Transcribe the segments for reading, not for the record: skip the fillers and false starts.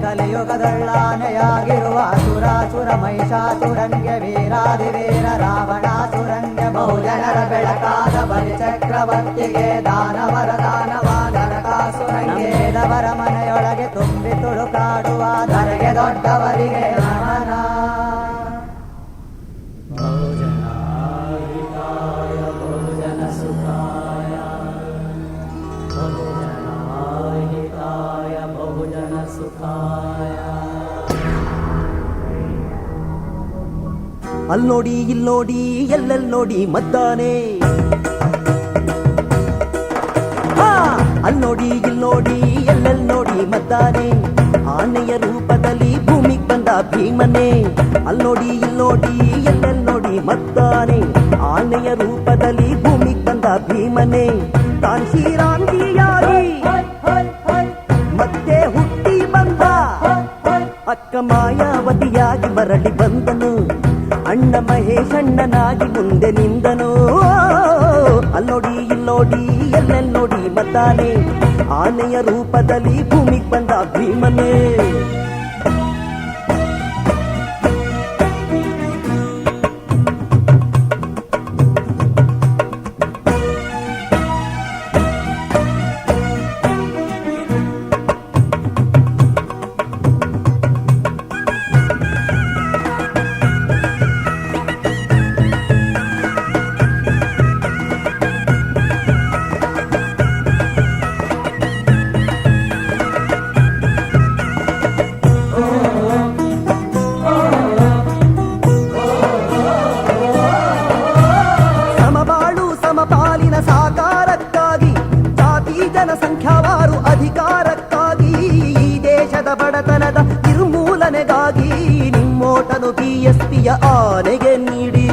ಕಲಿಯುಗದಳ್ಳಾನೆಯಾಗಿರುವ ಸುರಾಸುರ ಮಹಿಷಾಸುರಂಗೆ ವೀರಾದಿವೀರ ರಾವಣಾಸುರಂಗೆ ಬಹುಜನರ ಬೆಳಕಾದ ಬಲಿಚಕ್ರವರ್ತಿಗೆ ದಾನವರ ದಾನವಾದರಕಾಸುರಂಗೆ ದವರ ಮನೆಯೊಳಗೆ ತುಂಬಿ ತುಳುಕಾಡುವ ಧರೆಗೆ ದೊಡ್ಡವರಿಗೆ ನಮನ. ಬಹುಜನಾಹಿತಾಯ ಬಹುಜನ ಸುಖಾಯ ಬಹುಜನಾಹಿತಾಯ ಬಹುಜನ ಸುಖಾಯ. ಅಲ್ನೋಡಿ ಇಲ್ನೋಡಿ ಎಲ್ಲೆಲ್ ನೋಡಿ ಮದ್ದಾನೆ, ಅಲ್ನೋಡಿ ಇಲ್ನೋಡಿ ಎಲ್ಲೆಲ್ ನೋಡಿ ಮದ್ದಾನೆ, ಆನೆಯ ರೂಪದಲ್ಲಿ ಭೂಮಿಗೆ ಬಂದ ಭೀಮನೆ. ಅಲ್ನೋಡಿ ಇಲ್ನೋಡಿ ಎಲ್ಲೆಲ್ ನೋಡಿ ಮದ್ದಾನೆ, ಆನೆಯ ರೂಪದಲ್ಲಿ ಭೂಮಿಗೆ ಬಂದ ಭೀಮನೆ. ತಾನ್ ಶ್ರೀರಾಮ್ಜಿಯಾಗಿ ಮತ್ತೆ ಹುಟ್ಟಿ ಬಂದ, ಅಕ್ಕ ಮಾಯಾವತಿಯಾಗಿ ಮರಳಿ ಬಂದನು, ಅಣ್ಣ ಮಹೇಶಣ್ಣನಾಗಿ ಮುಂದೆ ನಿಂದನು. ಅಲ್ಲೋಡಿ ಇಲ್ಲೋಡಿ ಎಲ್ಲೆಲ್ ನೋಡಿ ಮದ್ದಾನೆ, ಆನೆಯ ರೂಪದಲ್ಲಿ ಭೂಮಿಗೆ ಬಂದ ಭೀಮನೇ. ಸಾಕಾರಕ್ಕಾಗಿ ಜಾತಿ ಜನಸಂಖ್ಯಾವಾರು ಅಧಿಕಾರಕ್ಕಾಗಿ ಈ ದೇಶದ ಬಡತನದ ನಿರ್ಮೂಲನೆಗಾಗಿ ನಿಮ್ಮೋಟನು ಬಿಎಸ್ಪಿಯ ಆನೆಗೆ ನೀಡಿ,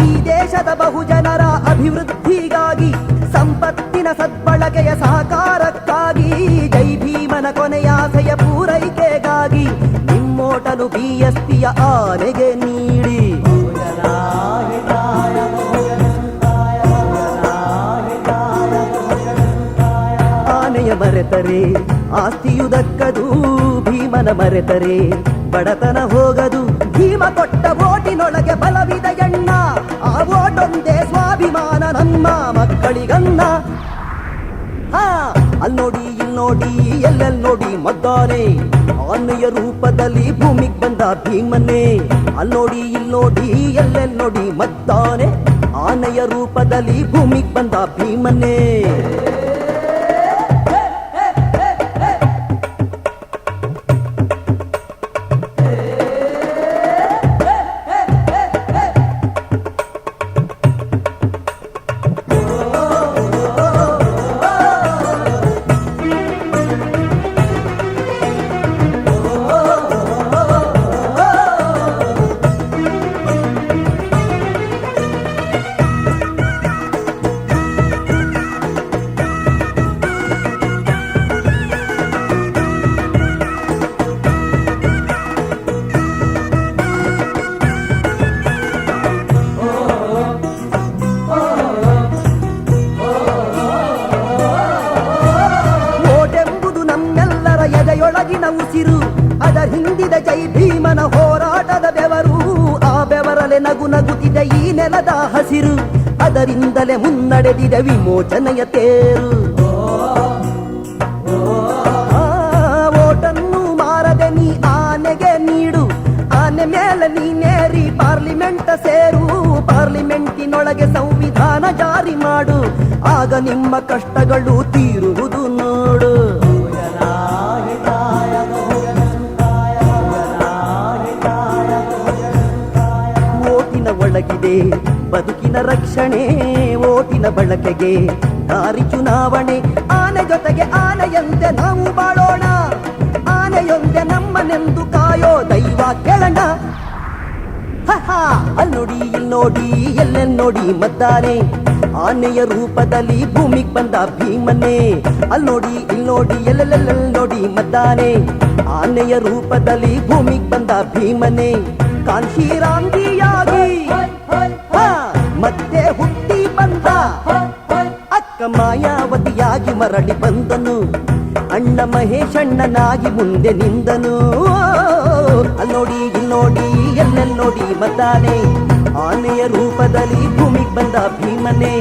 ಈ ದೇಶದ ಬಹುಜನರ ಅಭಿವೃದ್ಧಿಗಾಗಿ ಸಂಪತ್ತಿನ ಸದ್ಬಳಕೆಯ ಸಹಕಾರಕ್ಕಾಗಿ ಜೈ ಭೀಮನ ಕೊನೆಯಾಸೆಯ ಪೂರೈಕೆಗಾಗಿ ನಿಮ್ಮೋಟನು ಬಿಎಸ್ಪಿಯ ಆನೆಗೆ ನೀಡಿ. ಆನೆಯ ಮರೆತರೆ ಆಸ್ತಿಯು ದಕ್ಕದು, ಭೀಮನ ಮರೆತರೆ ಬಡತನ ಹೋಗದು. ಭೀಮ ಕೊಟ್ಟ ಓಟಿನೊಳಗೆ ಬಲವಿದ ಎಣ್ಣ, ಆ ಓಟೊಂದೇ ಸ್ವಾಭಿಮಾನ ನಮ್ಮ ಮಕ್ಕಳಿಗನ್ನ. ಅಲ್ನೋಡಿ ಇಲ್ನೋಡಿ ಎಲ್ಲೆಲ್ ನೋಡಿ ಮದ್ದಾನೆ, ಆನೆಯ ರೂಪದಲ್ಲಿ ಭೂಮಿಗೆ ಬಂದ ಭೀಮನೆ. ಅಲ್ನೋಡಿ ಇಲ್ನೋಡಿ ಎಲ್ಲೆಲ್ ನೋಡಿ ಮದ್ದಾನೆ, ಆನೆಯ ರೂಪದಲ್ಲಿ ಭೂಮಿಗೆ ಬಂದ ಭೀಮನೆ. ಎದೆಯೊಳಗಿನ ಉಸಿರು, ಅದರ ಹಿಂದಿದ ಜೈ ಭೀಮನ ಹೋರಾಟದ ಬೆವರು, ಆ ಬೆವರಲೆ ನಗು ನಗುತ್ತಿದೆ ಈ ನೆಲದ ಹಸಿರು, ಅದರಿಂದಲೇ ಮುನ್ನಡೆದಿದೆ ವಿಮೋಚನೆಯ ತೇರು. ಓಟನ್ನು ಮಾರದೆ ನೀ ಆನೆಗೆ ನೀಡು, ಆನೆ ಮೇಲೆ ನೀನೇರಿ ಪಾರ್ಲಿಮೆಂಟ್ ಸೇರು, ಪಾರ್ಲಿಮೆಂಟಿನೊಳಗೆ ಸಂವಿಧಾನ ಜಾರಿ ಮಾಡು, ಆಗ ನಿಮ್ಮ ಕಷ್ಟಗಳು ತೀರುವುದು ನೋಡು. ಓಟಿನ ಒಳಗಿದೆ ಬದುಕಿನ ರಕ್ಷಣೆ, ಓಟಿನ ಬಳಕೆಗೆ ದಾರಿ ಚುನಾವಣೆ. ಆನೆ ಜೊತೆಗೆ ಆನೆಯಂತೆ ನಾವು ಬಾಳೋಣ, ಆನೆಯೊಂದೆ ನಮ್ಮನೆಂದು ಕಾಯೋ ದೈವ ಕೆಳಣ. ಅಲ್ನೋಡಿ ಇಲ್ನೋಡಿ ಎಲ್ಲೆಲ್ ನೋಡಿ ಮದ್ದಾನೆ, ಆನೆಯ ರೂಪದಲ್ಲಿ ಭೂಮಿಗೆ ಬಂದ ಭೀಮನೆ. ಅಲ್ನೋಡಿ ಇಲ್ನೋಡಿ ಎಲ್ಲೆಲ್ಲೆಲ್ ನೋಡಿ ಮದ್ದಾನೆ, ಆನೆಯ ರೂಪದಲ್ಲಿ ಭೂಮಿಗೆ ಬಂದ ಭೀಮನೆ. ಕಾನ್ಶೀರಾಮ್ಜಿಯಾಗಿ ಹಾ, ಮತ್ತೆ ಹುಟ್ಟಿ ಬಂದ ಅಕ್ಕ ಮಾಯಾವತಿಯಾಗಿ ಮರಳಿ ಬಂದನು ಅಣ್ಣ ಮಹೇಶಣ್ಣನಾಗಿ ಮುಂದೆ ನಿಂದನು ಅಲ್ಲೋಡಿ ಇಲ್ಲೋಡಿ ಎಲ್ಲೆಲ್ಲೋಡಿ ಮದ್ದಾನೆ ಆನೆಯ ರೂಪದಲ್ಲಿ ಭೂಮಿಗೆ ಬಂದ ಭೀಮನೆ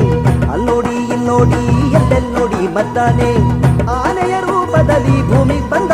ಅಲ್ಲೋಡಿ ಇಲ್ಲೋಡಿ ಎಲ್ಲೆಲ್ಲೋಡಿ ಮದ್ದಾನೆ ಆನೆಯ ರೂಪದಲ್ಲಿ ಭೂಮಿಗೆ ಬಂದ